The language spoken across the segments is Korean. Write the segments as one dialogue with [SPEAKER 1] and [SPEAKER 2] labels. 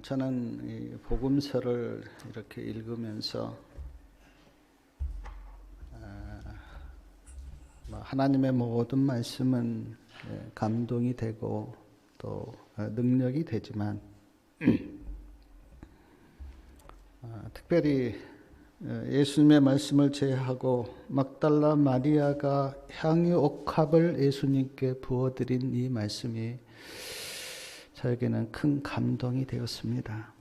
[SPEAKER 1] 저는 이 복음서를 이렇게 읽으면서 하나님의 모든 말씀은 감동이 되고 또 능력이 되지만 특별히 예수님의 말씀을 제하고 막달라 마리아가 향유 옥합을 예수님께 부어드린 이 말씀이 저에게는 큰 감동이 되었습니다.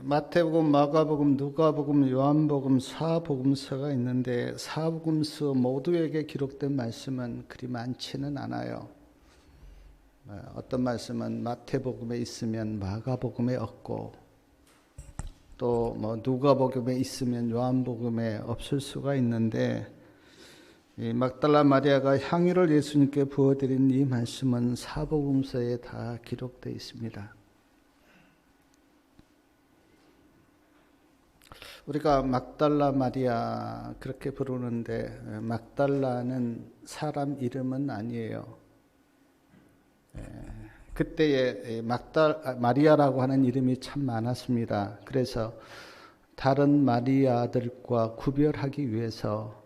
[SPEAKER 1] 마태복음, 마가복음, 누가복음, 요한복음, 사복음서가 있는데 사복음서 모두에게 기록된 말씀은 그리 많지는 않아요. 어떤 말씀은 마태복음에 있으면 마가복음에 없고 또 누가복음에 있으면 요한복음에 없을 수가 있는데 이 막달라 마리아가 향유를 예수님께 부어드린 이 말씀은 사복음서에 다 기록되어 있습니다. 우리가 막달라 마리아 그렇게 부르는데 막달라는 사람 이름은 아니에요. 그때에 마리아라고 하는 이름이 참 많았습니다. 그래서 다른 마리아들과 구별하기 위해서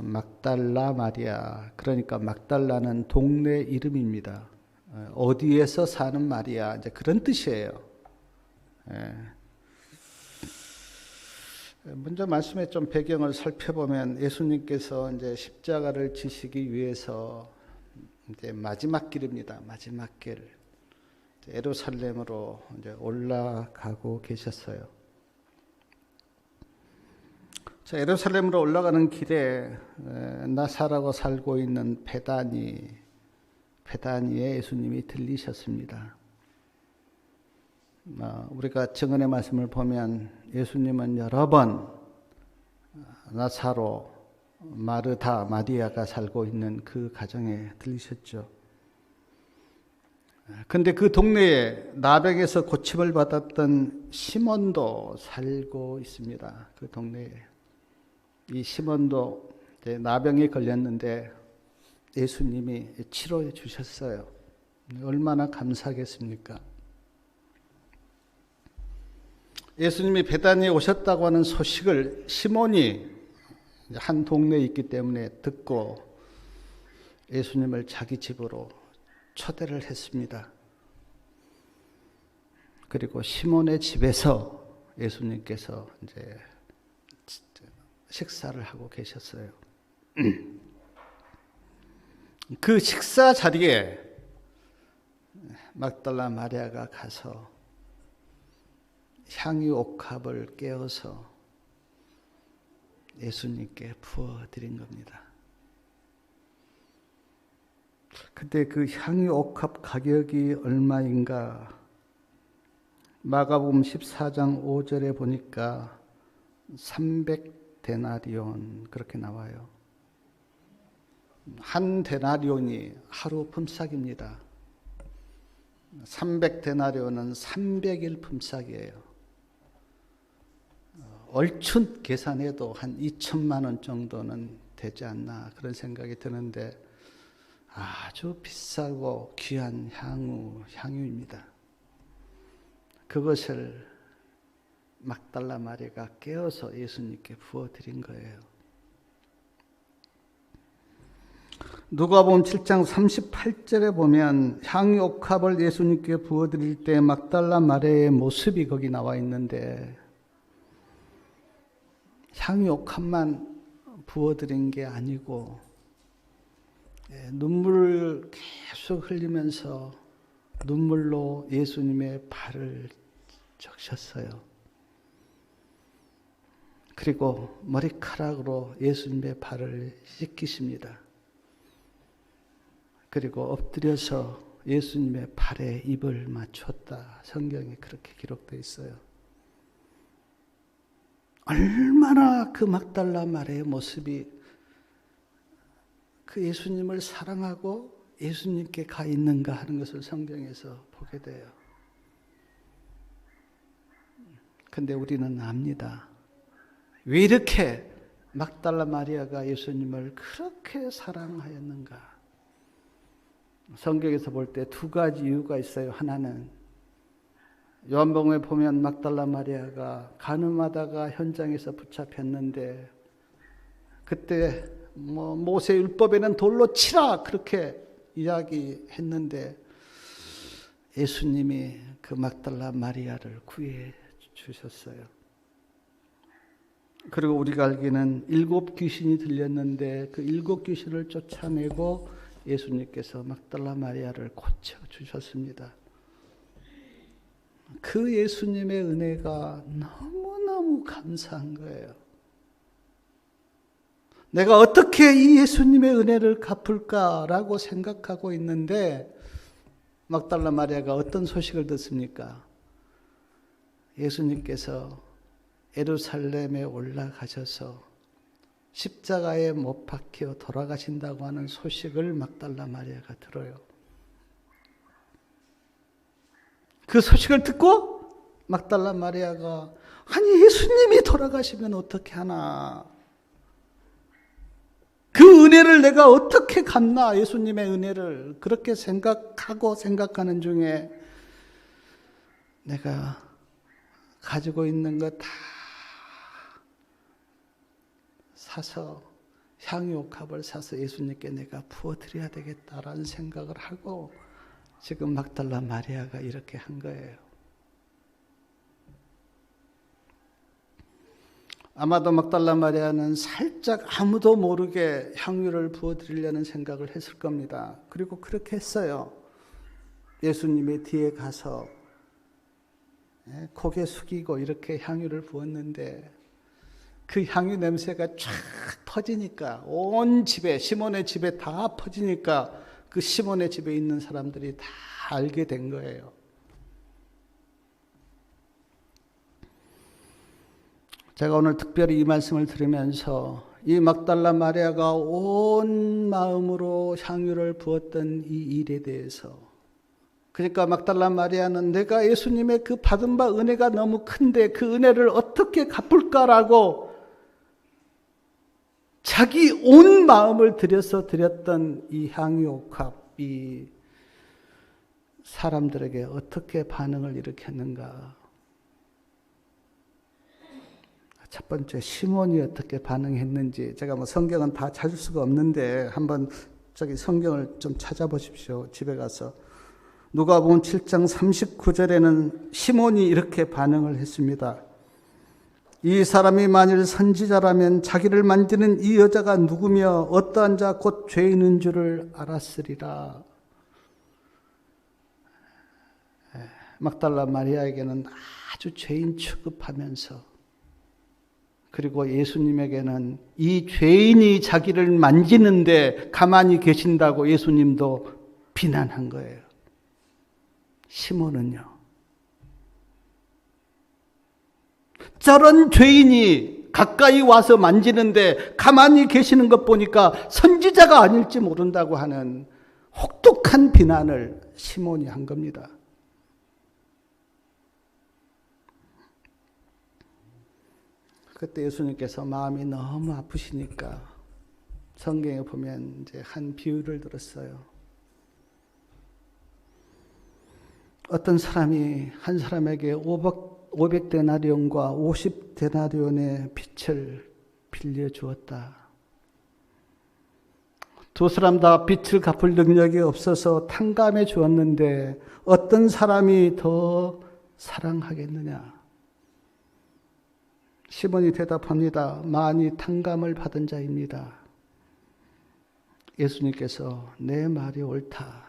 [SPEAKER 1] 막달라 마리아, 그러니까 막달라는 동네 이름입니다. 어디에서 사는 마리아, 이제 그런 뜻이에요. 먼저 말씀의 좀 배경을 살펴보면 예수님께서 이제 십자가를 지시기 위해서 이제 마지막 길입니다. 마지막 길. 예루살렘으로 이제 올라가고 계셨어요. 자, 예루살렘으로 올라가는 길에 나사라고 살고 있는 베다니에 예수님이 들리셨습니다. 우리가 증언의 말씀을 보면 예수님은 여러 번 나사로, 마르다, 마리아가 살고 있는 그 가정에 들리셨죠. 근데 그 동네에 나병에서 고침을 받았던 시몬도 살고 있습니다. 그 동네에. 이 시몬도 나병에 걸렸는데 예수님이 치료해 주셨어요. 얼마나 감사하겠습니까? 예수님이 베다니에 오셨다고 하는 소식을 시몬이 한 동네에 있기 때문에 듣고 예수님을 자기 집으로 초대를 했습니다. 그리고 시몬의 집에서 예수님께서 이제 식사를 하고 계셨어요. 그 식사 자리에 막달라 마리아가 가서 향유 옥합을 깨어서 예수님께 부어드린 겁니다. 그때 그 향유 옥합 가격이 얼마인가? 마가복음 14장 5절에 보니까 300데나리온 그렇게 나와요. 한 데나리온이 하루 품삯입니다. 300데나리온은 300일 품삯이에요. 얼춘 계산해도 한 2천만 원 정도는 되지 않나 그런 생각이 드는데 아주 비싸고 귀한 향유입니다. 그것을 막달라 마리아가 깨어서 예수님께 부어드린 거예요. 누가복음 7장 38절에 보면 향유 옥합을 예수님께 부어드릴 때 막달라 마리아의 모습이 거기 나와 있는데 향유 옥합만 부어드린 게 아니고 눈물을 계속 흘리면서 눈물로 예수님의 발을 적셨어요. 그리고 머리카락으로 예수님의 발을 씻기십니다. 그리고 엎드려서 예수님의 발에 입을 맞췄다. 성경에 그렇게 기록되어 있어요. 얼마나 그 막달라 마리아의 모습이 그 예수님을 사랑하고 예수님께 가 있는가 하는 것을 성경에서 보게 돼요. 근데 우리는 압니다. 왜 이렇게 막달라 마리아가 예수님을 그렇게 사랑하였는가? 성경에서 볼 때 두 가지 이유가 있어요. 하나는 요한복음에 보면 막달라 마리아가 간음하다가 현장에서 붙잡혔는데 그때 모세 율법에는 돌로 치라 그렇게 이야기했는데 예수님이 그 막달라 마리아를 구해 주셨어요. 그리고 우리가 알기는 7 귀신이 들렸는데 그 7 귀신을 쫓아내고 예수님께서 막달라 마리아를 고쳐 주셨습니다. 그 예수님의 은혜가 너무너무 감사한 거예요. 내가 어떻게 이 예수님의 은혜를 갚을까라고 생각하고 있는데 막달라 마리아가 어떤 소식을 듣습니까? 예수님께서 예루살렘에 올라가셔서 십자가에 못 박혀 돌아가신다고 하는 소식을 막달라 마리아가 들어요. 그 소식을 듣고 막달라 마리아가 아니 예수님이 돌아가시면 어떻게 하나? 그 은혜를 내가 어떻게 갚나? 예수님의 은혜를 그렇게 생각하는 중에 내가 가지고 있는 거 다 사서 향유옥합을 사서 예수님께 내가 부어드려야 되겠다라는 생각을 하고 지금 막달라 마리아가 이렇게 한 거예요. 아마도 막달라 마리아는 살짝 아무도 모르게 향유를 부어드리려는 생각을 했을 겁니다. 그리고 그렇게 했어요. 예수님의 뒤에 가서 고개 숙이고 이렇게 향유를 부었는데 그 향유 냄새가 쫙 퍼지니까 온 집에 시몬의 집에 다 퍼지니까 그 시몬의 집에 있는 사람들이 다 알게 된 거예요. 제가 오늘 특별히 이 말씀을 들으면서 이 막달라 마리아가 온 마음으로 향유를 부었던 이 일에 대해서 그러니까 막달라 마리아는 내가 예수님의 그 받은 바 은혜가 너무 큰데 그 은혜를 어떻게 갚을까라고 자기 온 마음을 들여서 드렸던 이 향유옥합이 사람들에게 어떻게 반응을 일으켰는가? 첫 번째 시몬이 어떻게 반응했는지 제가 성경은 다 찾을 수가 없는데 한번 성경을 좀 찾아보십시오. 집에 가서 누가복음 7장 39절에는 시몬이 이렇게 반응을 했습니다. 이 사람이 만일 선지자라면 자기를 만지는 이 여자가 누구며 어떠한 자 곧 죄인인 줄을 알았으리라. 막달라 마리아에게는 아주 죄인 취급하면서 그리고 예수님에게는 이 죄인이 자기를 만지는데 가만히 계신다고 예수님도 비난한 거예요. 시몬은요. 저런 죄인이 가까이 와서 만지는데 가만히 계시는 것 보니까 선지자가 아닐지 모른다고 하는 혹독한 비난을 시몬이 한 겁니다. 그때 예수님께서 마음이 너무 아프시니까 성경에 보면 이제 한 비유를 들었어요. 어떤 사람이 한 사람에게 500데나리온과 50데나리온의 빚을 빌려주었다. 두 사람 다 빚을 갚을 능력이 없어서 탕감해 주었는데 어떤 사람이 더 사랑하겠느냐? 시몬이 대답합니다. 많이 탕감을 받은 자입니다. 예수님께서 내 말이 옳다.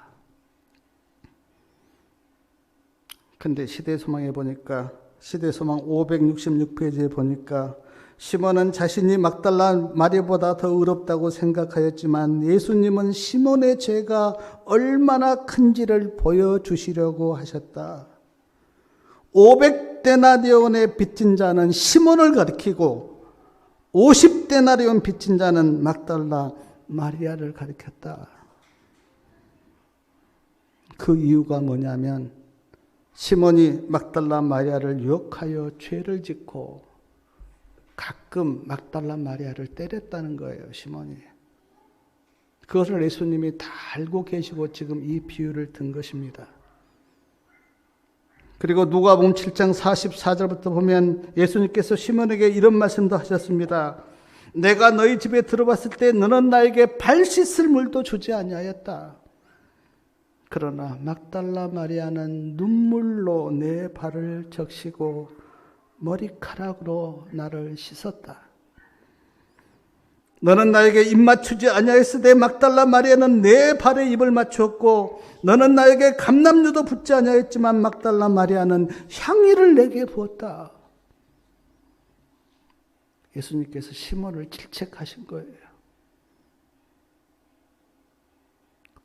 [SPEAKER 1] 근데 시대소망에 보니까 시대소망 566페이지에 보니까 시몬은 자신이 막달라 마리아보다 더 의롭다고 생각하였지만 예수님은 시몬의 죄가 얼마나 큰지를 보여주시려고 하셨다. 500데나리온의 빚진 자는 시몬을 가리키고 50데나리온 빚진 자는 막달라 마리아를 가리켰다. 그 이유가 뭐냐면 시몬이 막달라 마리아를 유혹하여 죄를 짓고 가끔 막달라 마리아를 때렸다는 거예요. 시몬이. 그것을 예수님이 다 알고 계시고 지금 이 비유를 든 것입니다. 그리고 누가복음 7장 44절부터 보면 예수님께서 시몬에게 이런 말씀도 하셨습니다. 내가 너희 집에 들어왔을 때 너는 나에게 발 씻을 물도 주지 아니하였다. 그러나 막달라 마리아는 눈물로 내 발을 적시고 머리카락으로 나를 씻었다. 너는 나에게 입 맞추지 아니하였으되 막달라 마리아는 내 발에 입을 맞추었고 너는 나에게 감람유도 붓지 아니하였지만 막달라 마리아는 향유를 내게 부었다. 예수님께서 시몬을 질책하신 거예요.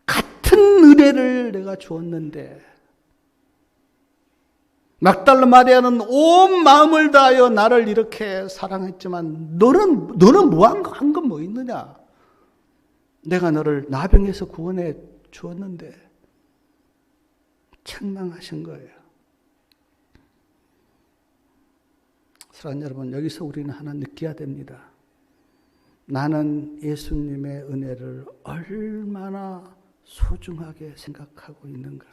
[SPEAKER 1] 같은 은혜를 내가 주었는데 막달라 마리아는 온 마음을 다하여 나를 이렇게 사랑했지만 너는 한 건 뭐 있느냐? 내가 너를 나병에서 구원해 주었는데 책망하신 거예요. 사랑하는 여러분, 여기서 우리는 하나 느껴야 됩니다. 나는 예수님의 은혜를 얼마나 소중하게 생각하고 있는가?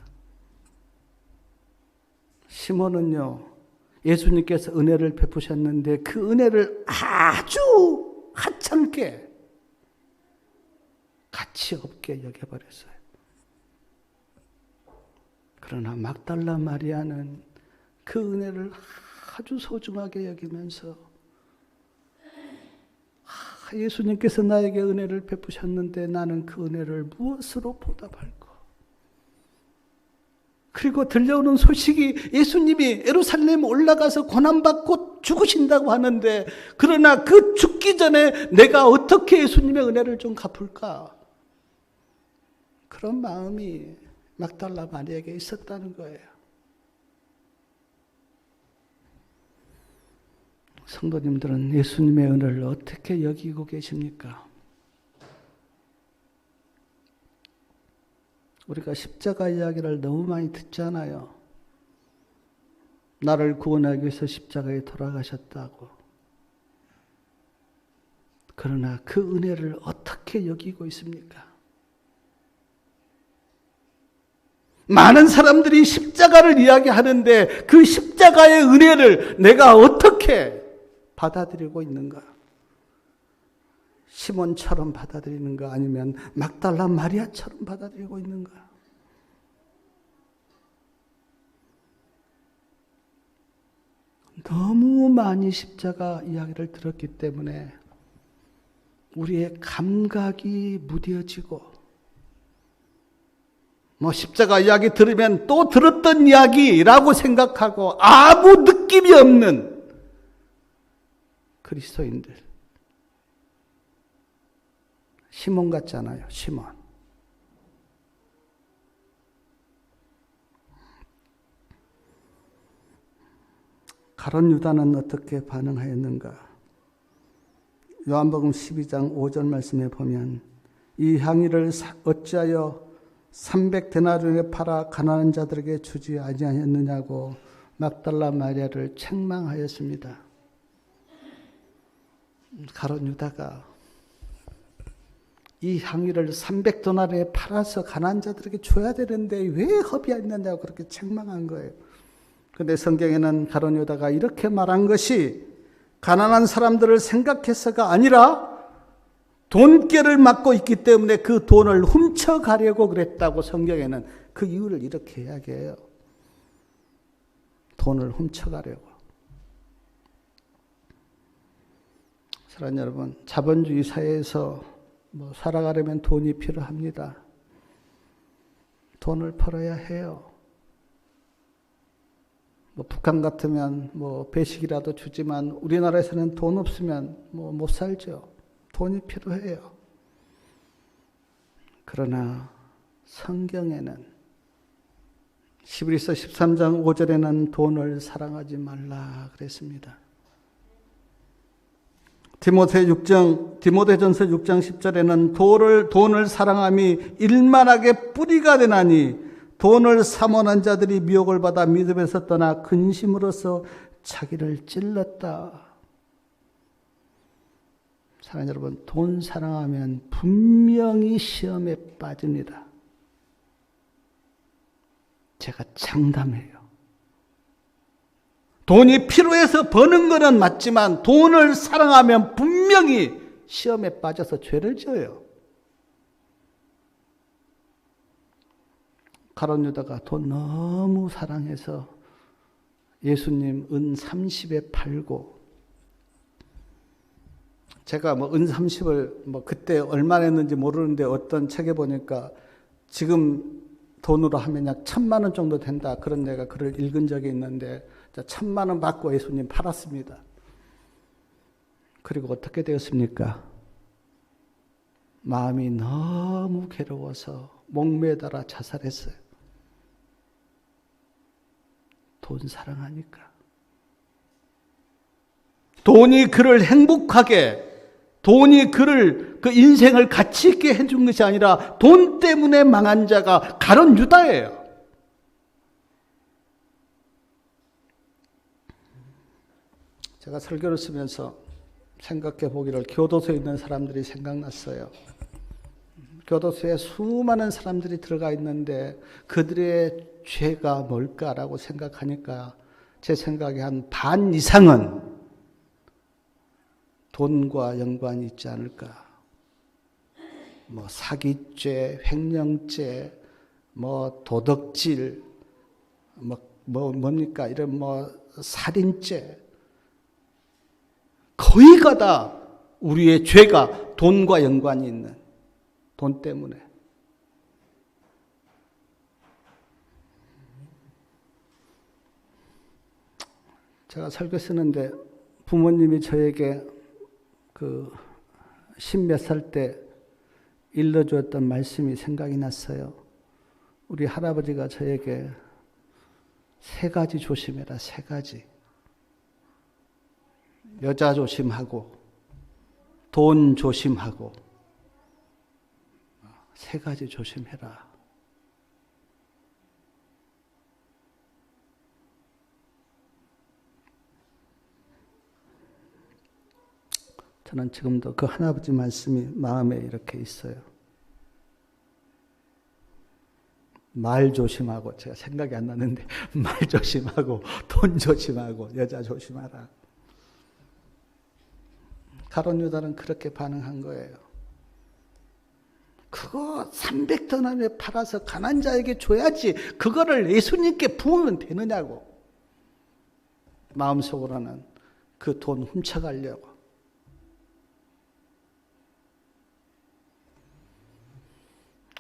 [SPEAKER 1] 시몬은요, 예수님께서 은혜를 베푸셨는데 그 은혜를 아주 하찮게 가치 없게 여겨버렸어요. 그러나 막달라 마리아는 그 은혜를 아주 소중하게 여기면서 예수님께서 나에게 은혜를 베푸셨는데 나는 그 은혜를 무엇으로 보답할까? 그리고 들려오는 소식이 예수님이 예루살렘 올라가서 고난받고 죽으신다고 하는데 그러나 그 죽기 전에 내가 어떻게 예수님의 은혜를 좀 갚을까? 그런 마음이 막달라 마리아에게 있었다는 거예요. 성도님들은 예수님의 은혜를 어떻게 여기고 계십니까? 우리가 십자가 이야기를 너무 많이 듣잖아요. 나를 구원하기 위해서 십자가에 돌아가셨다고. 그러나 그 은혜를 어떻게 여기고 있습니까? 많은 사람들이 십자가를 이야기하는데 그 십자가의 은혜를 내가 어떻게 받아들이고 있는가? 시몬처럼 받아들이는가? 아니면 막달라 마리아처럼 받아들이고 있는가? 너무 많이 십자가 이야기를 들었기 때문에 우리의 감각이 무뎌지고 십자가 이야기 들으면 또 들었던 이야기라고 생각하고 아무 느낌이 없는 그리스도인들. 시몬 같잖아요. 시몬. 가룟 유다는 어떻게 반응하였는가? 요한복음 12장 5절 말씀에 보면 이 향유를 어찌하여 300데나리온에 팔아 가난한 자들에게 주지 아니하였느냐고 막달라 마리아를 책망하였습니다. 가룟 유다가 이 향유를 300데나리온에 팔아서 가난한 자들에게 줘야 되는데 왜 허비했느냐고 그렇게 책망한 거예요. 그런데 성경에는 가룟 유다가 이렇게 말한 것이 가난한 사람들을 생각해서가 아니라 돈깨를 맡고 있기 때문에 그 돈을 훔쳐가려고 그랬다고 성경에는 그 이유를 이렇게 이야기해요. 돈을 훔쳐가려고. 사랑하는 여러분, 자본주의 사회에서 살아가려면 돈이 필요합니다. 돈을 벌어야 해요. 북한 같으면 배식이라도 주지만 우리나라에서는 돈 없으면 못 살죠. 돈이 필요해요. 그러나 성경에는 히브리서 13장 5절에는 돈을 사랑하지 말라 그랬습니다. 디모데전서 6장 10절에는 돈을 사랑함이 일만하게 뿌리가 되나니 돈을 사모한 자들이 미혹을 받아 믿음에서 떠나 근심으로써 자기를 찔렀다. 사랑하는 여러분, 돈 사랑하면 분명히 시험에 빠집니다. 제가 장담해요. 돈이 필요해서 버는 것은 맞지만 돈을 사랑하면 분명히 시험에 빠져서 죄를 지어요. 가룟 유다가 돈 너무 사랑해서 예수님 은 30에 팔고, 제가 은 30을 그때 얼마 냈는지 모르는데 어떤 책에 보니까 지금 돈으로 하면 약 1,000만 원 정도 된다, 그런 내가 글을 읽은 적이 있는데 1,000만 원 받고 예수님 팔았습니다. 그리고 어떻게 되었습니까? 마음이 너무 괴로워서 목매달아 자살했어요. 돈 사랑하니까. 돈이 그를 행복하게, 돈이 그를 그 인생을 가치 있게 해준 것이 아니라 돈 때문에 망한 자가 가룟 유다예요. 제가 설교를 쓰면서 생각해 보기를 교도소에 있는 사람들이 생각났어요. 교도소에 수많은 사람들이 들어가 있는데 그들의 죄가 뭘까라고 생각하니까 제 생각에 한 반 이상은 돈과 연관이 있지 않을까. 사기죄, 횡령죄, 도덕질, 뭡니까? 이런 살인죄. 거의가 다 우리의 죄가 돈과 연관이 있는, 돈 때문에. 제가 설교 쓰는데 부모님이 저에게 그 10몇 살 때 일러주었던 말씀이 생각이 났어요. 우리 할아버지가 저에게 3가지 조심해라, 3가지. 여자 조심하고, 돈 조심하고, 3가지 조심해라. 저는 지금도 그 할아버지 말씀이 마음에 이렇게 있어요. 말 조심하고, 제가 생각이 안 나는데, 말 조심하고, 돈 조심하고, 여자 조심하라. 가룟 유다는 그렇게 반응한 거예요. 그거 300드나무에 팔아서 가난한 자에게 줘야지, 그거를 예수님께 부으면 되느냐고. 마음속으로는 그 돈 훔쳐가려고.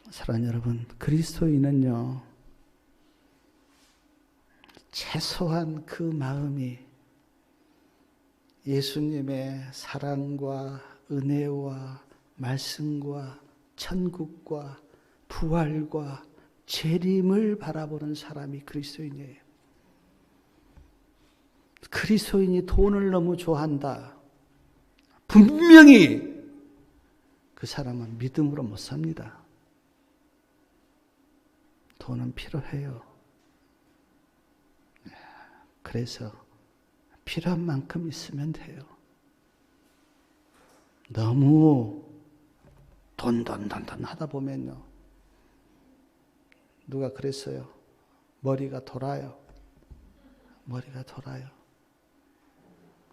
[SPEAKER 1] 사랑하는 여러분, 그리스도인은요, 최소한 그 마음이 예수님의 사랑과 은혜와 말씀과 천국과 부활과 재림을 바라보는 사람이 그리스도인이에요. 그리스도인이 돈을 너무 좋아한다, 분명히 그 사람은 믿음으로 못 삽니다. 돈은 필요해요. 그래서 필요한 만큼 있으면 돼요. 너무 돈 하다 보면요, 누가 그랬어요. 머리가 돌아요. 머리가 돌아요.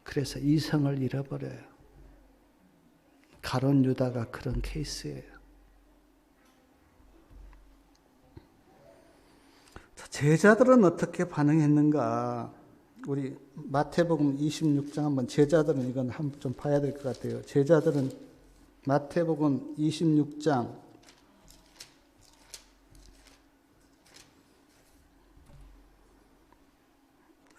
[SPEAKER 1] 그래서 이성을 잃어버려요. 가룟 유다가 그런 케이스예요. 제자들은 어떻게 반응했는가? 우리 마태복음 26장 한번, 제자들은 이건 한번 좀 봐야 될 것 같아요. 제자들은 마태복음 26장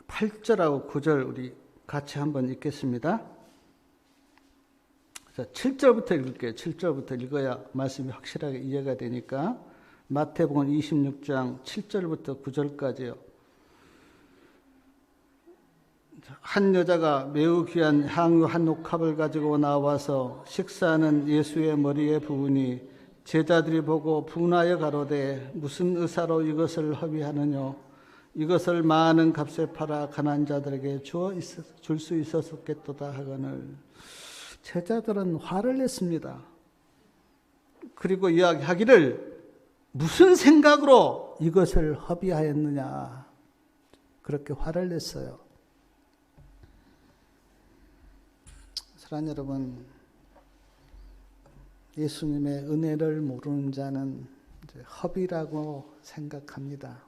[SPEAKER 1] 8절하고 9절 우리 같이 한번 읽겠습니다. 7절부터 읽을게요. 7절부터 읽어야 말씀이 확실하게 이해가 되니까. 마태복음 26장 7절부터 9절까지요. 한 여자가 매우 귀한 향유 한 옥합을 가지고 나와서 식사하는 예수의 머리에 부으니 제자들이 보고 분하여 가로되 무슨 의사로 이것을 허비하느냐? 이것을 많은 값에 팔아 가난한 자들에게 줄 수 있었겠도다 하거늘. 제자들은 화를 냈습니다. 그리고 이야기하기를 무슨 생각으로 이것을 허비하였느냐, 그렇게 화를 냈어요. 사랑하는 여러분, 예수님의 은혜를 모르는 자는 허비라고 생각합니다.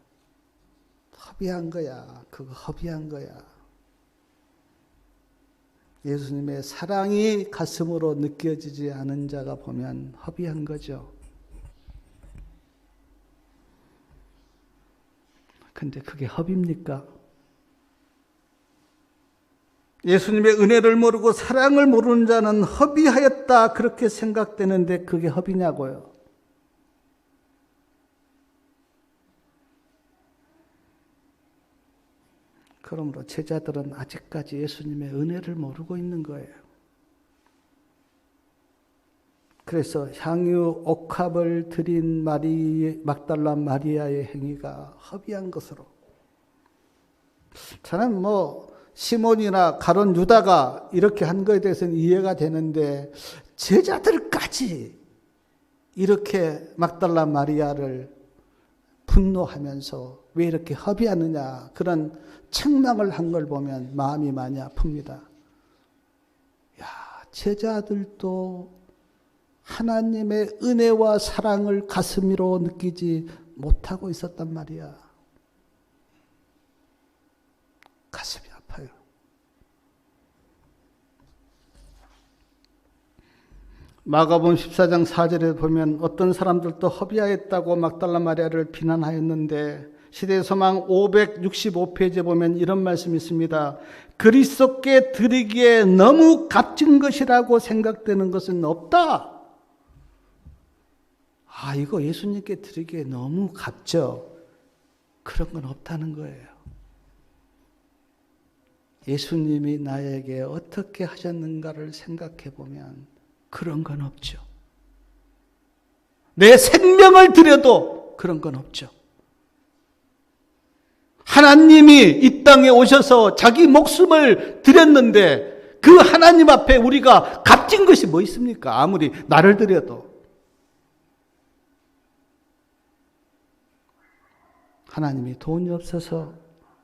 [SPEAKER 1] 허비한 거야. 그거 허비한 거야. 예수님의 사랑이 가슴으로 느껴지지 않은 자가 보면 허비한 거죠. 근데 그게 허비입니까? 예수님의 은혜를 모르고 사랑을 모르는 자는 허비하였다, 그렇게 생각되는데 그게 허비냐고요. 그러므로 제자들은 아직까지 예수님의 은혜를 모르고 있는 거예요. 그래서 향유 옥합을 드린 막달라 마리아의 행위가 허비한 것으로, 저는 시몬이나 가룟 유다가 이렇게 한 거에 대해서는 이해가 되는데, 제자들까지 이렇게 막달라 마리아를 분노하면서 왜 이렇게 허비하느냐, 그런 책망을 한 걸 보면 마음이 많이 아픕니다. 야, 제자들도 하나님의 은혜와 사랑을 가슴으로 느끼지 못하고 있었단 말이야. 가슴이 아파요. 마가복음 14장 4절에 보면 어떤 사람들도 허비하였다고 막달라 마리아를 비난하였는데, 시대소망 565페이지에 보면 이런 말씀이 있습니다. 그리스도께 드리기에 너무 값진 것이라고 생각되는 것은 없다. 이거 예수님께 드리기에 너무 값져. 그런 건 없다는 거예요. 예수님이 나에게 어떻게 하셨는가를 생각해 보면 그런 건 없죠. 내 생명을 드려도 그런 건 없죠. 하나님이 이 땅에 오셔서 자기 목숨을 드렸는데 그 하나님 앞에 우리가 값진 것이 뭐 있습니까? 아무리 나를 드려도. 하나님이 돈이 없어서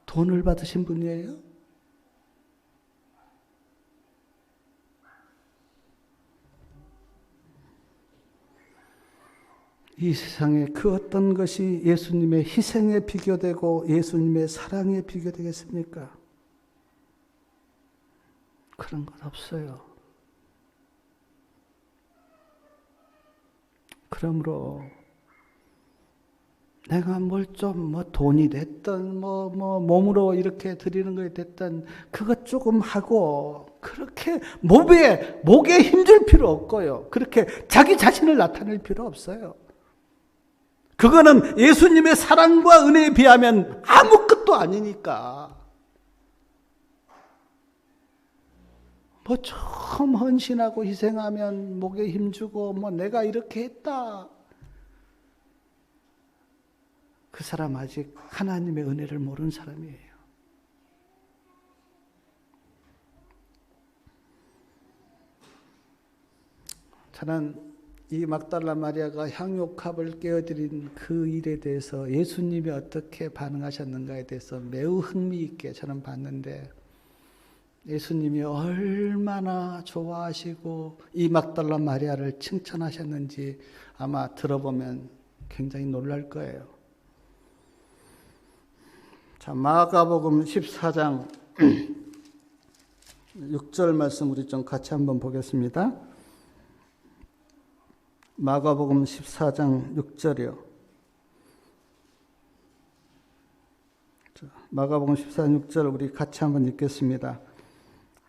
[SPEAKER 1] 돈을 받으신 분이에요? 이 세상에 그 어떤 것이 예수님의 희생에 비교되고 예수님의 사랑에 비교되겠습니까? 그런 건 없어요. 그러므로 내가 뭘 좀 돈이 됐든 몸으로 이렇게 드리는 거에 됐든 그것 조금 하고 그렇게 목에 힘줄 필요 없고요. 그렇게 자기 자신을 나타낼 필요 없어요. 그거는 예수님의 사랑과 은혜에 비하면 아무것도 아니니까. 좀 헌신하고 희생하면 목에 힘주고 내가 이렇게 했다. 그 사람 아직 하나님의 은혜를 모르는 사람이에요. 저는 이 막달라 마리아가 향유옥합을 깨어드린 그 일에 대해서 예수님이 어떻게 반응하셨는가에 대해서 매우 흥미있게 저는 봤는데, 예수님이 얼마나 좋아하시고 이 막달라 마리아를 칭찬하셨는지 아마 들어보면 굉장히 놀랄 거예요. 자, 마가복음 14장 6절 말씀 우리 좀 같이 한번 보겠습니다. 마가복음 14장 6절이요. 마가복음 14장 6절 우리 같이 한번 읽겠습니다.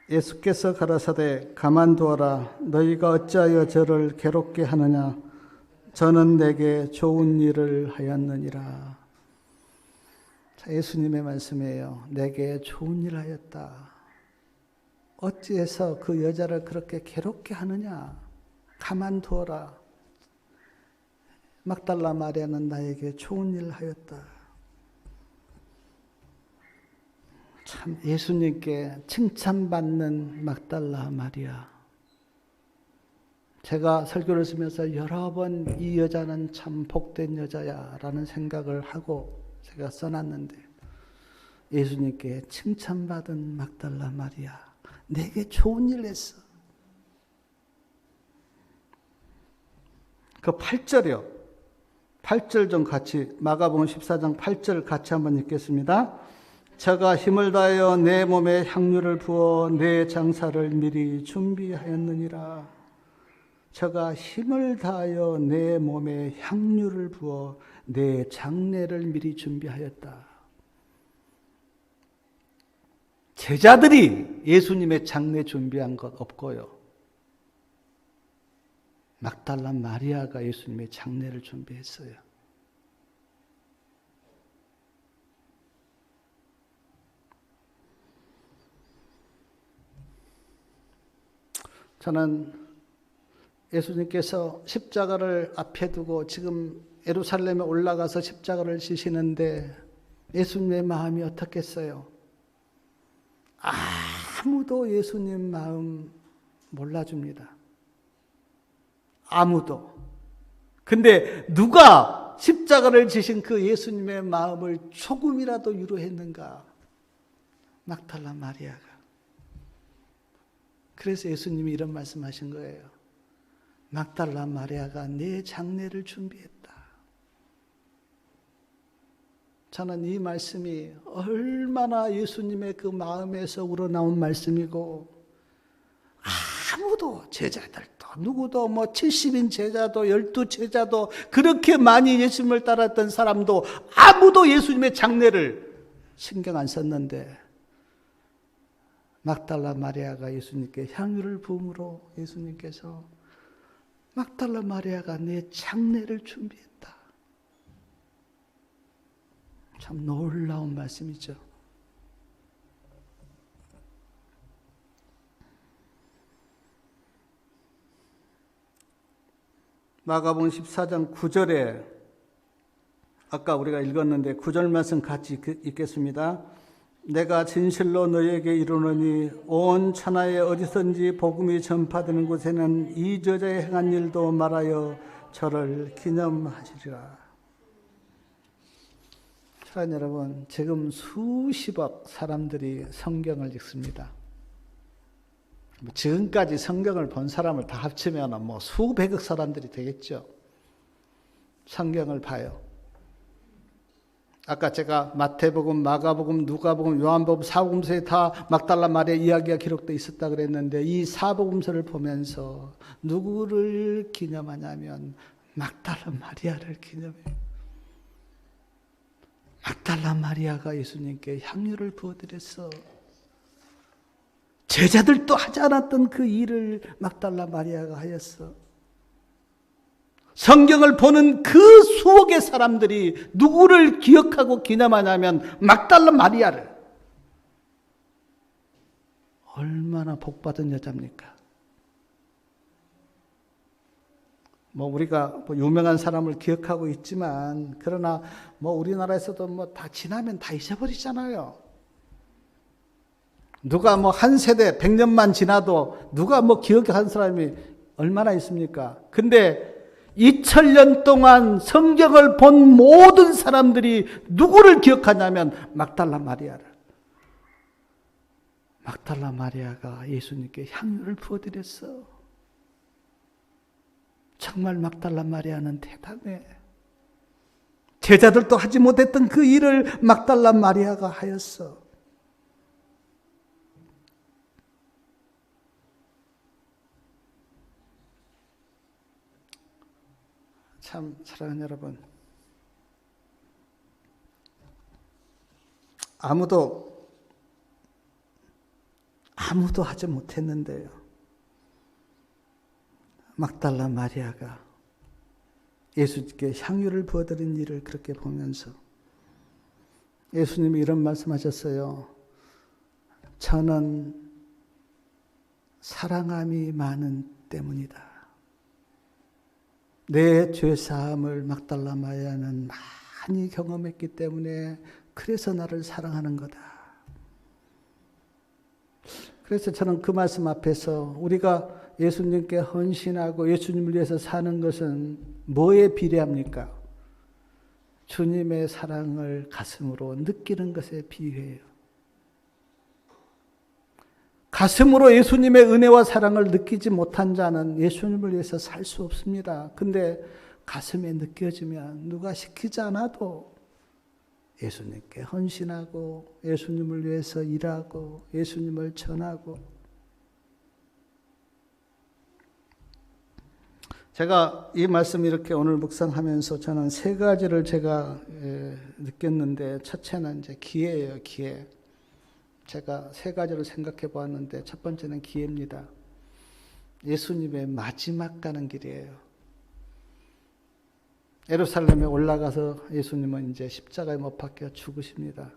[SPEAKER 1] 예수께서 가라사대 가만두어라. 너희가 어찌하여 저를 괴롭게 하느냐. 저는 내게 좋은 일을 하였느니라. 자, 예수님의 말씀이에요. 내게 좋은 일을 하였다. 어찌해서 그 여자를 그렇게 괴롭게 하느냐. 가만두어라. 막달라 마리아는 나에게 좋은 일을 하였다. 참 예수님께 칭찬받는 막달라 마리아. 제가 설교를 쓰면서 여러 번 이 여자는 참 복된 여자야 라는 생각을 하고 제가 써놨는데, 예수님께 칭찬받은 막달라 마리아, 내게 좋은 일 했어. 그 8절이요. 8절 좀 같이, 마가복음 14장 8절 같이 한번 읽겠습니다. 저가 힘을 다하여 내 몸에 향유를 부어 내 장사를 미리 준비하였느니라. 저가 힘을 다하여 내 몸에 향유를 부어 내 장례를 미리 준비하였다. 제자들이 예수님의 장례 준비한 것 없고요. 막달라 마리아가 예수님의 장례를 준비했어요. 저는 예수님께서 십자가를 앞에 두고 지금 예루살렘에 올라가서 십자가를 지시는데 예수님의 마음이 어떻겠어요? 아무도 예수님 마음 몰라줍니다. 아무도. 근데 누가 십자가를 지신 그 예수님의 마음을 조금이라도 유로했는가? 막달라 마리아가. 그래서 예수님이 이런 말씀하신 거예요. 막달라 마리아가 내 장례를 준비했다. 저는 이 말씀이 얼마나 예수님의 그 마음에서 우러나온 말씀이고, 아무도 제자들도 누구도 70인 제자도 12제자도 그렇게 많이 예수님을 따랐던 사람도 아무도 예수님의 장례를 신경 안 썼는데, 막달라 마리아가 예수님께 향유를 부음으로 예수님께서 막달라 마리아가 내 장례를 준비했다. 참 놀라운 말씀이죠. 마가복음 14장 9절에 아까 우리가 읽었는데 9절 말씀 같이 읽겠습니다. 내가 진실로 너희에게 이르노니 온 천하에 어디든지 복음이 전파되는 곳에는 이 저자의 행한 일도 말하여 저를 기념하시리라. 사랑하는 여러분, 지금 수십억 사람들이 성경을 읽습니다. 지금까지 성경을 본 사람을 다 합치면 수백억 사람들이 되겠죠. 성경을 봐요. 아까 제가 마태복음, 마가복음, 누가복음, 요한복음, 사복음서에 다 막달라 마리아 이야기가 기록되어 있었다 그랬는데, 이 사복음서를 보면서 누구를 기념하냐면 막달라 마리아를 기념해요. 막달라 마리아가 예수님께 향유를 부어드렸어. 제자들도 하지 않았던 그 일을 막달라 마리아가 하였어. 성경을 보는 그 수억의 사람들이 누구를 기억하고 기념하냐면 막달라 마리아를. 얼마나 복받은 여자입니까? 우리가 유명한 사람을 기억하고 있지만, 그러나 우리나라에서도 다 지나면 다 잊어버리잖아요. 누가 한 세대 100년만 지나도 누가 기억한 사람이 얼마나 있습니까? 근데 2000년 동안 성경을 본 모든 사람들이 누구를 기억하냐면 막달라 마리아를. 막달라 마리아가 예수님께 향유를 부어드렸어. 정말 막달라 마리아는 대단해. 제자들도 하지 못했던 그 일을 막달라 마리아가 하였어. 참 사랑하는 여러분, 아무도 하지 못했는데요, 막달라 마리아가 예수님께 향유를 부어드린 일을 그렇게 보면서 예수님이 이런 말씀하셨어요. 저는 사랑함이 많은 때문이다. 내 죄사함을 막달라 마리아는 많이 경험했기 때문에 그래서 나를 사랑하는 거다. 그래서 저는 그 말씀 앞에서 우리가 예수님께 헌신하고 예수님을 위해서 사는 것은 뭐에 비례합니까? 주님의 사랑을 가슴으로 느끼는 것에 비유해요. 가슴으로 예수님의 은혜와 사랑을 느끼지 못한 자는 예수님을 위해서 살 수 없습니다. 근데 가슴에 느껴지면 누가 시키지 않아도 예수님께 헌신하고 예수님을 위해서 일하고 예수님을 전하고. 제가 이 말씀 이렇게 오늘 묵상하면서 저는 세 가지를 제가 느꼈는데, 첫째는 이제 기회예요, 기회. 제가 세 가지를 생각해 보았는데 첫 번째는 기회입니다. 예수님의 마지막 가는 길이에요. 예루살렘에 올라가서 예수님은 이제 십자가에 못 박혀 죽으십니다.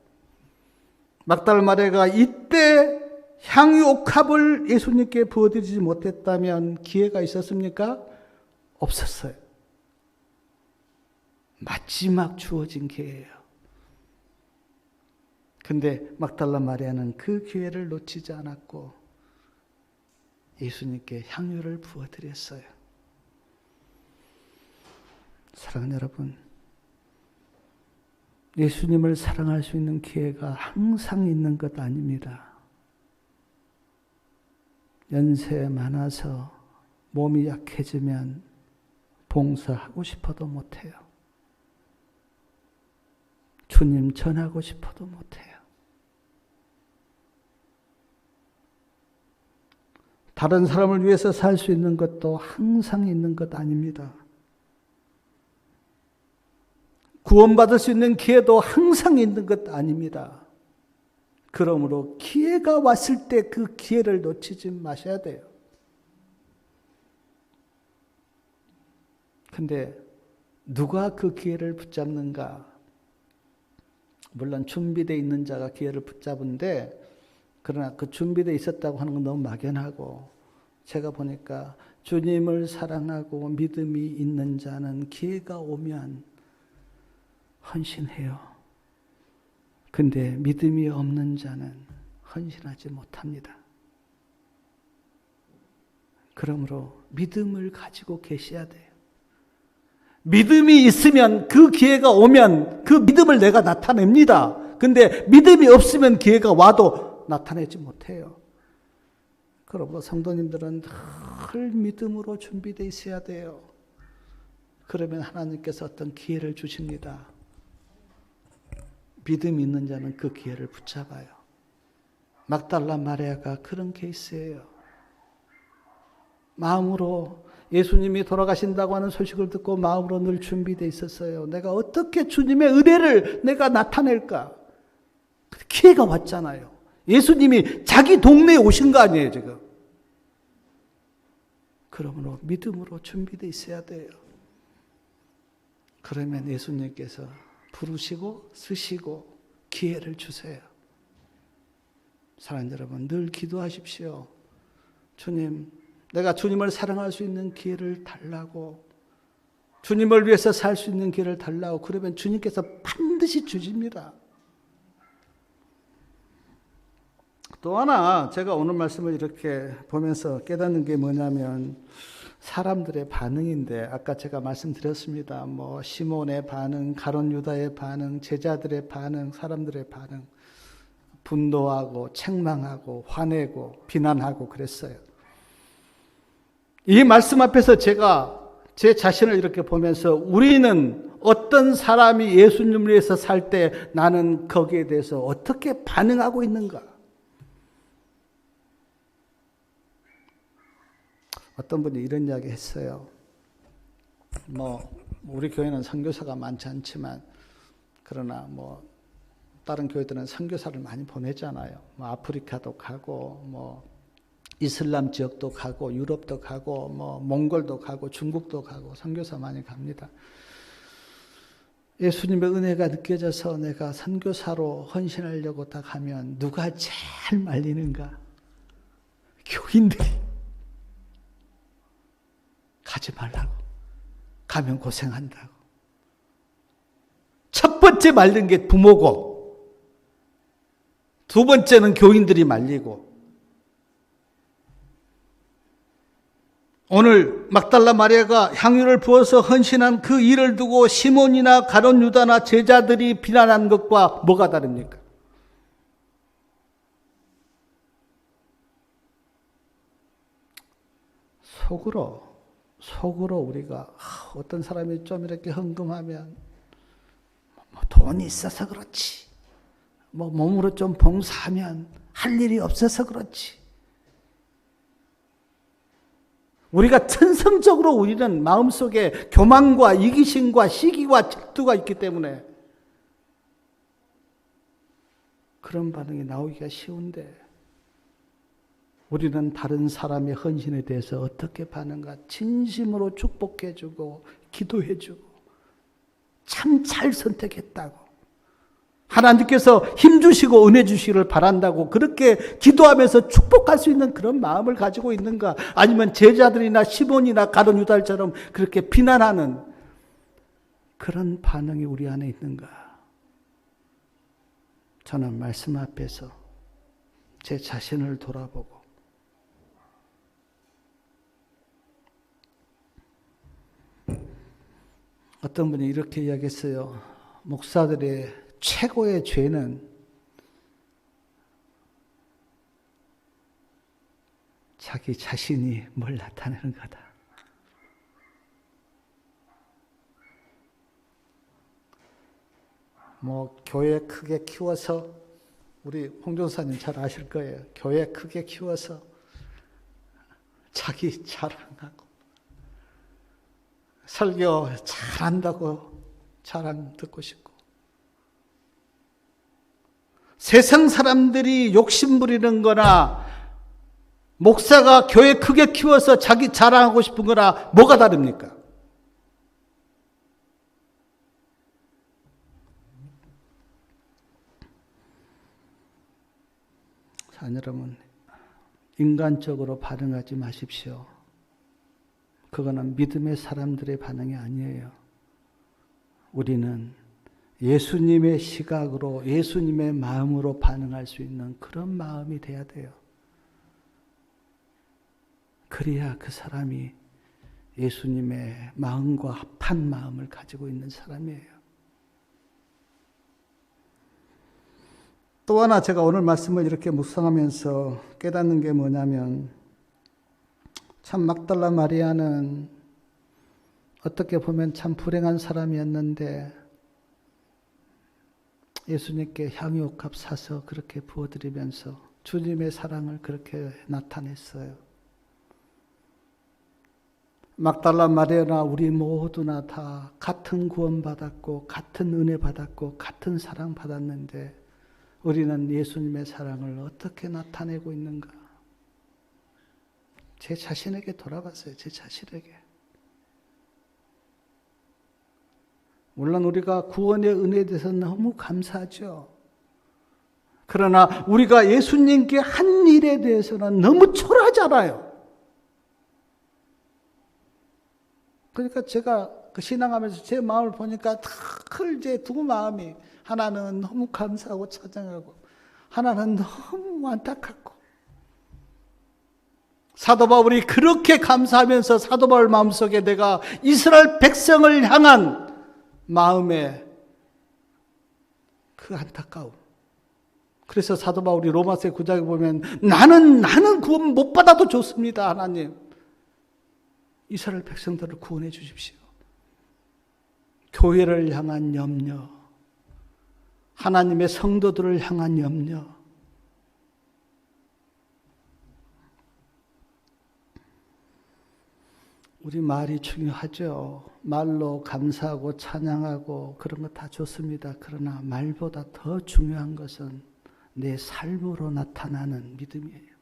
[SPEAKER 1] 막달라 마리아가 이때 향유 옥합을 예수님께 부어드리지 못했다면 기회가 있었습니까? 없었어요. 마지막 주어진 기회예요. 근데 막달라 마리아는 그 기회를 놓치지 않았고 예수님께 향유를 부어드렸어요. 사랑하는 여러분, 예수님을 사랑할 수 있는 기회가 항상 있는 것 아닙니다. 연세 많아서 몸이 약해지면 봉사하고 싶어도 못해요. 주님 전하고 싶어도 못해요. 다른 사람을 위해서 살 수 있는 것도 항상 있는 것 아닙니다. 구원받을 수 있는 기회도 항상 있는 것 아닙니다. 그러므로 기회가 왔을 때 그 기회를 놓치지 마셔야 돼요. 근데 누가 그 기회를 붙잡는가? 물론 준비되어 있는 자가 기회를 붙잡은데, 그러나 그 준비되어 있었다고 하는 건 너무 막연하고, 제가 보니까 주님을 사랑하고 믿음이 있는 자는 기회가 오면 헌신해요. 근데 믿음이 없는 자는 헌신하지 못합니다. 그러므로 믿음을 가지고 계셔야 돼요. 믿음이 있으면 그 기회가 오면 그 믿음을 내가 나타냅니다. 근데 믿음이 없으면 기회가 와도 나타내지 못해요. 그러므로 성도님들은 늘 믿음으로 준비되어 있어야 돼요. 그러면 하나님께서 어떤 기회를 주십니다. 믿음이 있는 자는 그 기회를 붙잡아요. 막달라 마리아가 그런 케이스예요. 마음으로 예수님이 돌아가신다고 하는 소식을 듣고 마음으로 늘 준비되어 있었어요. 내가 어떻게 주님의 은혜를 내가 나타낼까? 기회가 왔잖아요. 예수님이 자기 동네에 오신 거 아니에요, 지금. 그러므로 믿음으로 준비되어 있어야 돼요. 그러면 예수님께서 부르시고 쓰시고 기회를 주세요. 사랑하는 여러분, 늘 기도하십시오. 주님, 내가 주님을 사랑할 수 있는 기회를 달라고, 주님을 위해서 살 수 있는 기회를 달라고. 그러면 주님께서 반드시 주십니다. 또 하나 제가 오늘 말씀을 이렇게 보면서 깨닫는 게 뭐냐면 사람들의 반응인데, 아까 제가 말씀드렸습니다. 뭐 시몬의 반응, 가룟 유다의 반응, 제자들의 반응, 사람들의 반응, 분노하고 책망하고 화내고 비난하고 그랬어요. 이 말씀 앞에서 제가 제 자신을 이렇게 보면서 우리는 어떤 사람이 예수님을 위해서 살 때 나는 거기에 대해서 어떻게 반응하고 있는가? 어떤 분이 이런 이야기 했어요. 우리 교회는 선교사가 많지 않지만, 그러나 다른 교회들은 선교사를 많이 보내잖아요. 아프리카도 가고, 이슬람 지역도 가고, 유럽도 가고, 몽골도 가고, 중국도 가고, 선교사 많이 갑니다. 예수님의 은혜가 느껴져서 내가 선교사로 헌신하려고 딱 가면 누가 제일 말리는가? 교인들이. 가지 말라고. 가면 고생한다고. 첫 번째 말린 게 부모고, 두 번째는 교인들이 말리고. 오늘 막달라 마리아가 향유를 부어서 헌신한 그 일을 두고 시몬이나 가룟 유다나 제자들이 비난한 것과 뭐가 다릅니까? 속으로 우리가 어떤 사람이 좀 이렇게 헌금하면 돈이 있어서 그렇지, 몸으로 좀 봉사하면 할 일이 없어서 그렇지. 우리가 천성적으로 우리는 마음속에 교만과 이기심과 시기와 질투가 있기 때문에 그런 반응이 나오기가 쉬운데, 우리는 다른 사람의 헌신에 대해서 어떻게 반응가? 진심으로 축복해주고 기도해주고 참 잘 선택했다고, 하나님께서 힘주시고 은혜 주시기를 바란다고 그렇게 기도하면서 축복할 수 있는 그런 마음을 가지고 있는가? 아니면 제자들이나 시몬이나 가룟 유다처럼 그렇게 비난하는 그런 반응이 우리 안에 있는가? 저는 말씀 앞에서 제 자신을 돌아보고, 어떤 분이 이렇게 이야기했어요. 목사들의 최고의 죄는 자기 자신이 뭘 나타내는 거다. 교회 크게 키워서, 우리 홍종사님 잘 아실 거예요. 교회 크게 키워서 자기 자랑하고, 설교 잘한다고 자랑 듣고 싶고, 세상 사람들이 욕심 부리는 거나 목사가 교회 크게 키워서 자기 자랑하고 싶은 거나 뭐가 다릅니까? 자, 여러분, 인간적으로 반응하지 마십시오. 그거는 믿음의 사람들의 반응이 아니에요. 우리는 예수님의 시각으로, 예수님의 마음으로 반응할 수 있는 그런 마음이 돼야 돼요. 그래야 그 사람이 예수님의 마음과 합한 마음을 가지고 있는 사람이에요. 또 하나 제가 오늘 말씀을 이렇게 묵상하면서 깨닫는 게 뭐냐면, 참 막달라 마리아는 어떻게 보면 참 불행한 사람이었는데 예수님께 향유옥합 사서 그렇게 부어드리면서 주님의 사랑을 그렇게 나타냈어요. 막달라 마리아나 우리 모두나 다 같은 구원받았고 같은 은혜 받았고 같은 사랑 받았는데 우리는 예수님의 사랑을 어떻게 나타내고 있는가? 제 자신에게 돌아봤어요. 제 자신에게. 물론 우리가 구원의 은혜에 대해서 너무 감사하죠. 그러나 우리가 예수님께 한 일에 대해서는 너무 초라하잖아요. 그러니까 제가 그 신앙하면서 제 마음을 보니까 늘 제 두 마음이, 하나는 너무 감사하고 찬양하고 하나는 너무 안타깝고, 사도 바울이 그렇게 감사하면서 사도 바울 마음속에 내가 이스라엘 백성을 향한 마음의 그 안타까움. 그래서 사도 바울이 로마서 9장에 보면 나는 구원 못 받아도 좋습니다. 하나님, 이스라엘 백성들을 구원해 주십시오. 교회를 향한 염려, 하나님의 성도들을 향한 염려. 우리 말이 중요하죠. 말로 감사하고 찬양하고 그런 거 다 좋습니다. 그러나 말보다 더 중요한 것은 내 삶으로 나타나는 믿음이에요.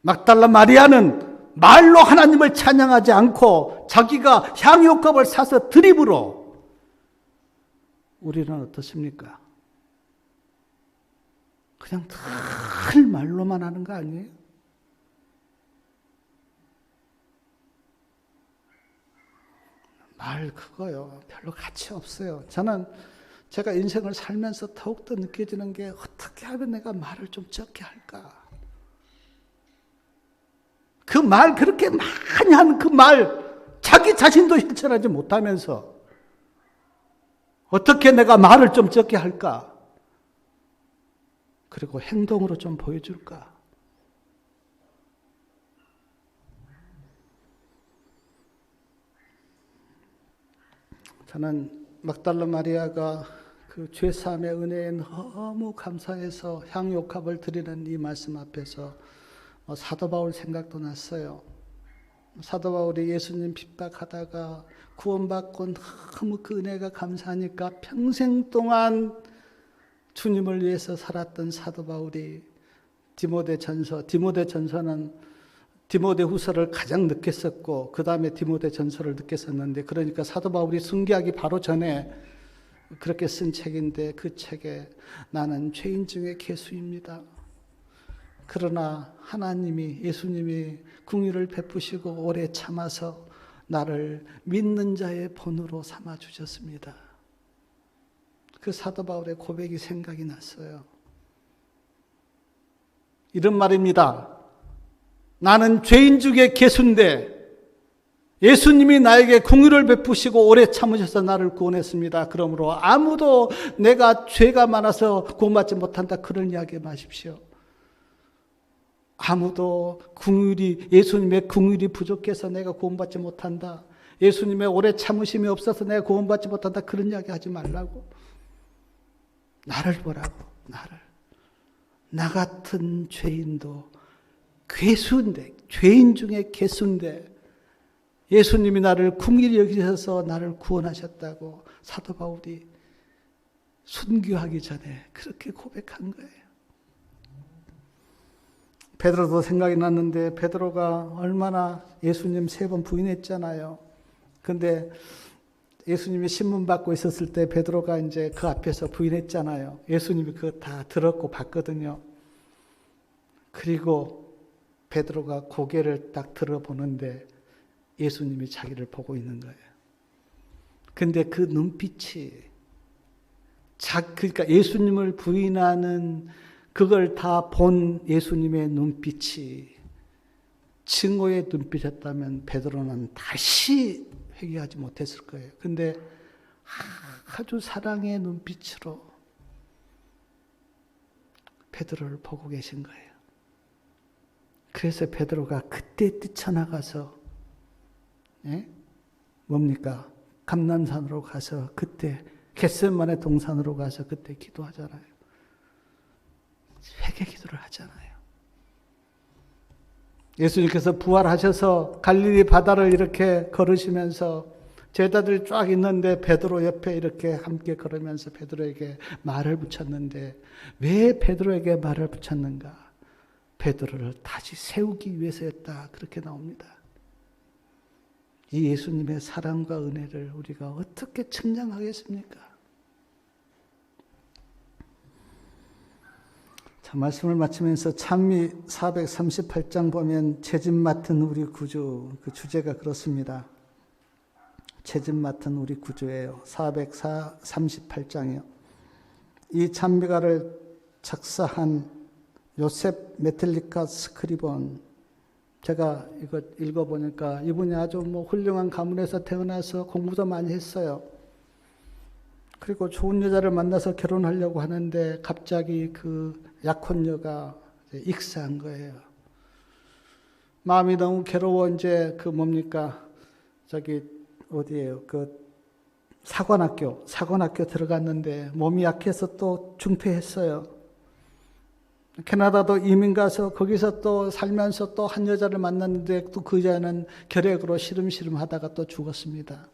[SPEAKER 1] 막달라 마리아는 말로 하나님을 찬양하지 않고 자기가 향유옥합을 사서 드립으로. 우리는 어떻습니까? 그냥 늘 말로만 하는 거 아니에요? 말 그거요, 별로 가치 없어요. 저는 제가 인생을 살면서 더욱더 느껴지는 게, 어떻게 하면 내가 말을 좀 적게 할까? 그 말, 그렇게 많이 하는 그 말, 자기 자신도 실천하지 못하면서 어떻게 내가 말을 좀 적게 할까? 그리고 행동으로 좀 보여줄까? 저는 막달라 마리아가 그 죄사함의 은혜에 너무 감사해서 향유옥합을 드리는 이 말씀 앞에서 사도 바울 생각도 났어요. 사도 바울이 예수님 핍박하다가 구원받고 너무 그 은혜가 감사하니까 평생 동안 주님을 위해서 살았던 사도 바울이 디모데전서는 디모데후서를 가장 늦게 썼고 그 다음에 디모데전서를 늦게 썼는데, 그러니까 사도 바울이 순교하기 바로 전에 그렇게 쓴 책인데, 그 책에 나는 죄인 중에 괴수입니다. 그러나 하나님이, 예수님이 긍휼을 베푸시고 오래 참아서 나를 믿는 자의 본으로 삼아 주셨습니다. 그 사도 바울의 고백이 생각이 났어요. 이런 말입니다. 나는 죄인 중에 괴수인데 예수님이 나에게 긍휼을 베푸시고 오래 참으셔서 나를 구원했습니다. 그러므로 아무도 내가 죄가 많아서 구원받지 못한다 그런 이야기 마십시오. 아무도 예수님의 긍휼이 부족해서 내가 구원받지 못한다, 예수님의 오래 참으심이 없어서 내가 구원받지 못한다 그런 이야기 하지 말라고. 나를 보라고. 나 같은 죄인도 괴수인데, 죄인 중에 괴수인데 예수님이 나를 긍휼히 여기셔서 나를 구원하셨다고 사도 바울이 순교하기 전에 그렇게 고백한 거예요. 베드로도 생각이 났는데, 베드로가 얼마나 예수님 3번 부인했잖아요. 근데 예수님이 신문 받고 있었을 때 베드로가 이제 그 앞에서 부인했잖아요. 예수님이 그거 다 들었고 봤거든요. 그리고 베드로가 고개를 딱 들어보는데 예수님이 자기를 보고 있는 거예요. 근데 그 눈빛이, 그러니까 예수님을 부인하는 그걸 다 본 예수님의 눈빛이 증오의 눈빛이었다면 베드로는 다시 회개하지 못했을 거예요. 근데 아주 사랑의 눈빛으로 베드로를 보고 계신 거예요. 그래서 베드로가 그때 뛰쳐나가서 뭡니까? 감람산으로 가서 그때 겟세마네 동산으로 가서 그때 기도하잖아요. 회개 기도를 하잖아요. 예수님께서 부활하셔서 갈릴리 바다를 이렇게 걸으시면서 제자들 쫙 있는데 베드로 옆에 이렇게 함께 걸으면서 베드로에게 말을 붙였는데, 왜 베드로에게 말을 붙였는가? 베드로를 다시 세우기 위해서였다. 그렇게 나옵니다. 이 예수님의 사랑과 은혜를 우리가 어떻게 측량하겠습니까? 자, 말씀을 마치면서 찬미 438장 보면 죄짐 맡은 우리 구주, 그 주제가 그렇습니다. 죄짐 맡은 우리 구주예요. 438장이요. 이 찬미가를 작사한 요셉 메텔리카 스크리본, 제가 이거 읽어보니까 이분이 아주 훌륭한 가문에서 태어나서 공부도 많이 했어요. 그리고 좋은 여자를 만나서 결혼하려고 하는데 갑자기 그 약혼녀가 익사한 거예요. 마음이 너무 괴로워. 이제 그 뭡니까? 어디예요? 그 사관학교 들어갔는데 몸이 약해서 또 중퇴했어요. 캐나다도 이민 가서 거기서 또 살면서 또 한 여자를 만났는데 또 그 여자는 결핵으로 시름시름 하다가 또 죽었습니다.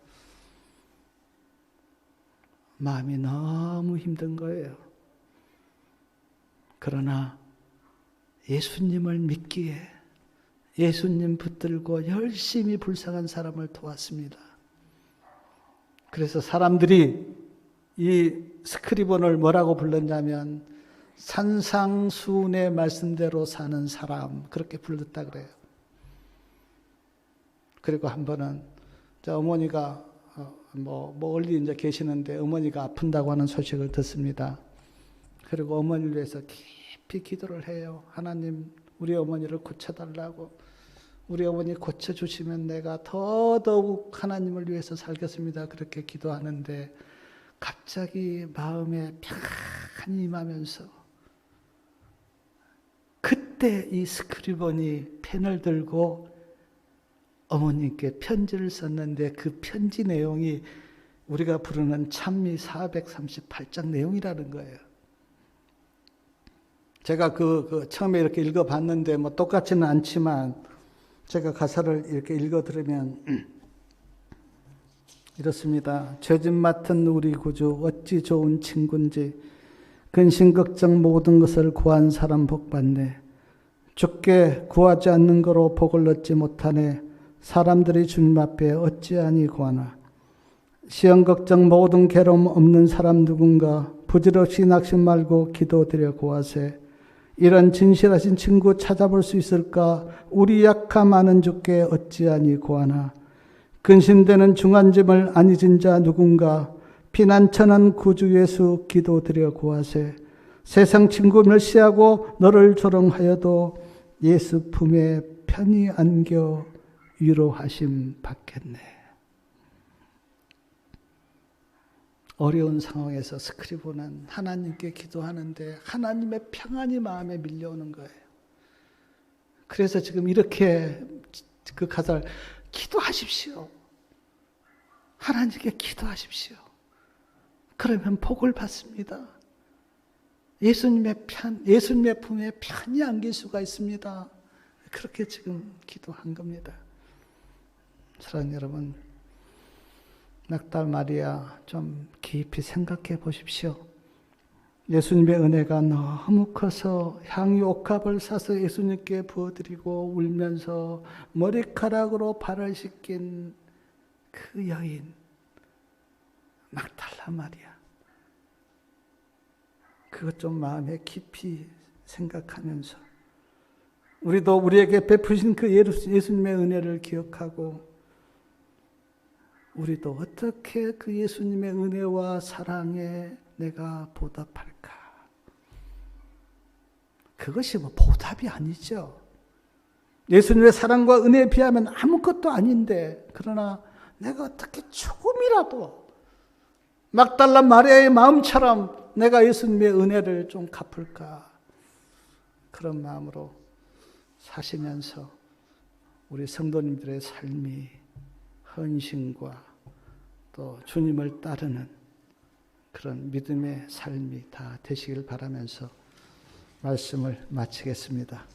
[SPEAKER 1] 마음이 너무 힘든 거예요. 그러나 예수님을 믿기에 예수님 붙들고 열심히 불쌍한 사람을 도왔습니다. 그래서 사람들이 이 스크리본을 뭐라고 불렀냐면 산상수훈의 말씀대로 사는 사람, 그렇게 불렀다 그래요. 그리고 한 번은 어머니가 멀리 이제 계시는데 어머니가 아픈다고 하는 소식을 듣습니다. 그리고 어머니를 위해서 깊이 기도를 해요. 하나님, 우리 어머니를 고쳐달라고. 우리 어머니 고쳐주시면 내가 더더욱 하나님을 위해서 살겠습니다. 그렇게 기도하는데 갑자기 마음에 평안이 임하면서 그때 이 스크리번이 펜을 들고 어머님께 편지를 썼는데 그 편지 내용이 우리가 부르는 찬미 438장 내용이라는 거예요. 제가 처음에 이렇게 읽어봤는데 뭐 똑같지는 않지만 제가 가사를 이렇게 읽어 들으면 이렇습니다. 죄짐 맡은 우리 구주 어찌 좋은 친구인지 근심 걱정 모든 것을 구한 사람 복 받네. 주께 구하지 않는 거로 복을 얻지 못하네. 사람들이 주님 앞에 어찌하니 구하나. 시험 걱정 모든 괴로움 없는 사람 누군가 부질없이 낙심 말고 기도드려 구하세. 이런 진실하신 친구 찾아볼 수 있을까? 우리 약함 아는 주께 어찌하니 구하나. 근심되는 중한짐을 안 잊은 자 누군가 피난처는 구주 예수 기도드려 구하세. 세상 친구 멸시하고 너를 조롱하여도 예수 품에 편히 안겨 위로하심 받겠네. 어려운 상황에서 스크리보는 하나님께 기도하는데 하나님의 평안이 마음에 밀려오는 거예요. 그래서 지금 이렇게 그 가사를 기도하십시오. 하나님께 기도하십시오. 그러면 복을 받습니다. 예수님의 품에 편히 안길 수가 있습니다. 그렇게 지금 기도한 겁니다. 사랑하는 여러분, 막달 마리아 좀 깊이 생각해 보십시오. 예수님의 은혜가 너무 커서 향유 옥합을 사서 예수님께 부어드리고 울면서 머리카락으로 발을 씻긴 그 여인 막달라 마리아. 그것 좀 마음에 깊이 생각하면서 우리도 우리에게 베푸신 그 예수님의 은혜를 기억하고 우리도 어떻게 그 예수님의 은혜와 사랑에 내가 보답할까? 그것이 뭐 보답이 아니죠. 예수님의 사랑과 은혜에 비하면 아무것도 아닌데 그러나 내가 어떻게 조금이라도 막달라 마리아의 마음처럼 내가 예수님의 은혜를 좀 갚을까? 그런 마음으로 사시면서 우리 성도님들의 삶이 헌신과 또 주님을 따르는 그런 믿음의 삶이 다 되시길 바라면서 말씀을 마치겠습니다.